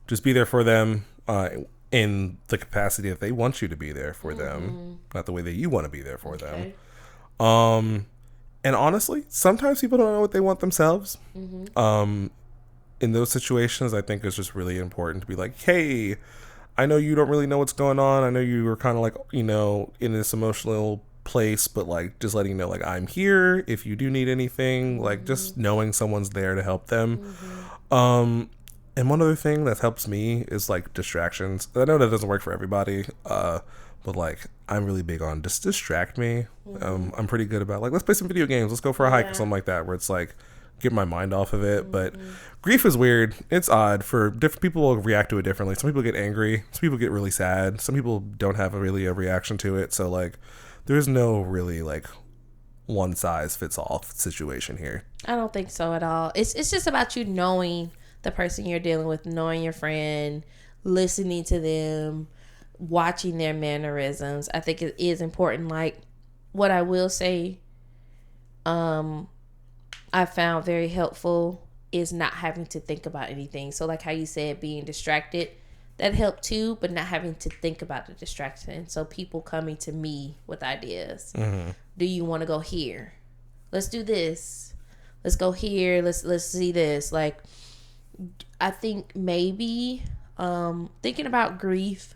Just be there for them in the capacity that they want you to be there for them, not the way that you want to be there for them. And honestly, sometimes people don't know what they want themselves. In those situations, I think it's just really important to be like, hey, I know you don't really know what's going on. I know you were kind of like, in this emotional place, but like, just letting you know, like, I'm here if you do need anything. Like, just knowing someone's there to help them. And one other thing that helps me is like distractions. I know that doesn't work for everybody, but like, I'm really big on just distract me. I'm pretty good about like, let's play some video games, let's go for a hike or something like that, where it's like, get my mind off of it. But grief is weird. It's odd. For different people will react to it differently. Some people get angry, some people get really sad, some people don't have a reaction to it. So like, there's no really like one size fits all situation here. I don't think so at all. It's just about you knowing the person you're dealing with, knowing your friend, listening to them, watching their mannerisms. I think it is important. Like, what I will say, I found very helpful is not having to think about anything. So like how you said, being distracted, that helped too, but not having to think about the distraction. So people coming to me with ideas. Do you want to go here? Let's do this. Let's go here. Let's see this. Like, I think maybe thinking about grief,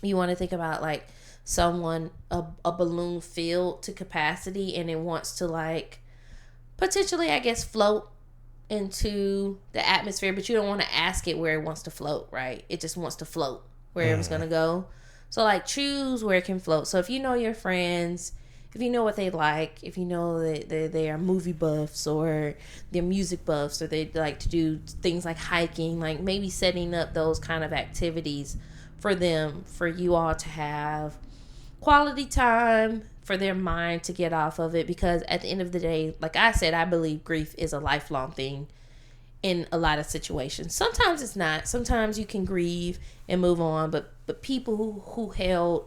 you want to think about like someone, a balloon filled to capacity, and it wants to like potentially, I guess, float into the atmosphere, but you don't want to ask it where it wants to float, right? It just wants to float wherever it's going to go. So like, choose where it can float. So if you know your friends, if you know what they like, if you know that they are movie buffs or they're music buffs, or they like to do things like hiking, like maybe setting up those kind of activities for them, for you all to have quality time, for their mind to get off of it. Because at the end of the day, like I said, I believe grief is a lifelong thing in a lot of situations. Sometimes it's not. Sometimes you can grieve and move on, but people who held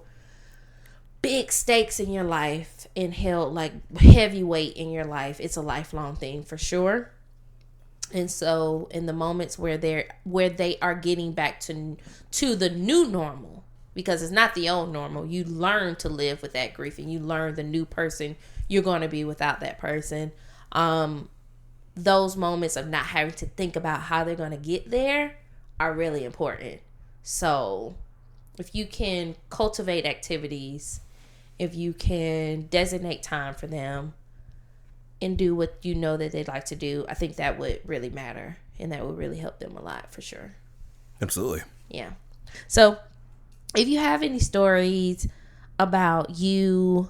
big stakes in your life and held like heavy weight in your life, it's a lifelong thing for sure. And so in the moments where they are getting back to the new normal, because it's not the old normal, you learn to live with that grief, and you learn the new person you're going to be without that person. Those moments of not having to think about how they're going to get there are really important. So if you can cultivate activities, if you can designate time for them and do what you know that they'd like to do, I think that would really matter, and that would really help them a lot for sure. Absolutely. Yeah. So if you have any stories about you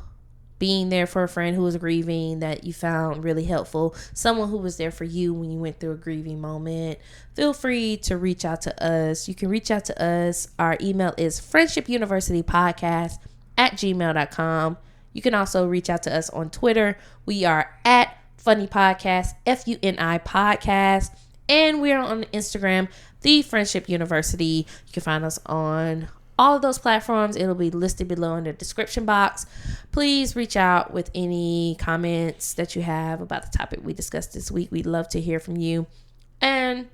being there for a friend who was grieving that you found really helpful, someone who was there for you when you went through a grieving moment, feel free to reach out to us. You can reach out to us. Our email is friendshipuniversitypodcast@gmail.com. You can also reach out to us on Twitter. We are at Funny Podcast, FUNI Podcast. And we're on Instagram, The Friendship University. You can find us on all of those platforms. It'll be listed below in the description box. Please reach out with any comments that you have about the topic we discussed this week. We'd love to hear from you. And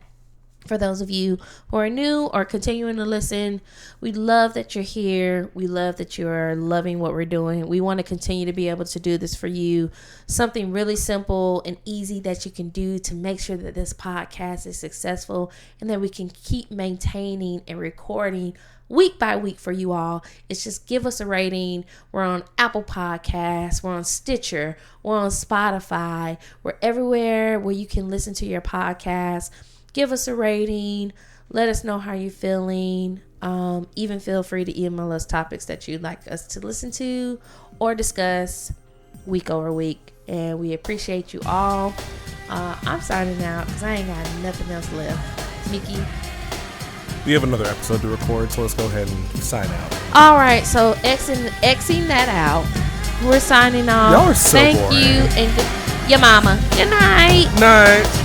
for those of you who are new or continuing to listen, we love that you're here. We love that you're loving what we're doing. We want to continue to be able to do this for you. Something really simple and easy that you can do to make sure that this podcast is successful and that we can keep maintaining and recording week by week for you all. It's just give us a rating. We're on Apple Podcasts. We're on Stitcher. We're on Spotify. We're everywhere where you can listen to your podcast. Give us a rating. Let us know how you're feeling. Even feel free to email us topics that you'd like us to listen to or discuss week over week. And we appreciate you all. I'm signing out because I ain't got nothing else left. Mickey? We have another episode to record, so let's go ahead and sign out. All right, so Xing that out. We're signing off. Y'all are so Thank boring. you and your mama. Good night. Night.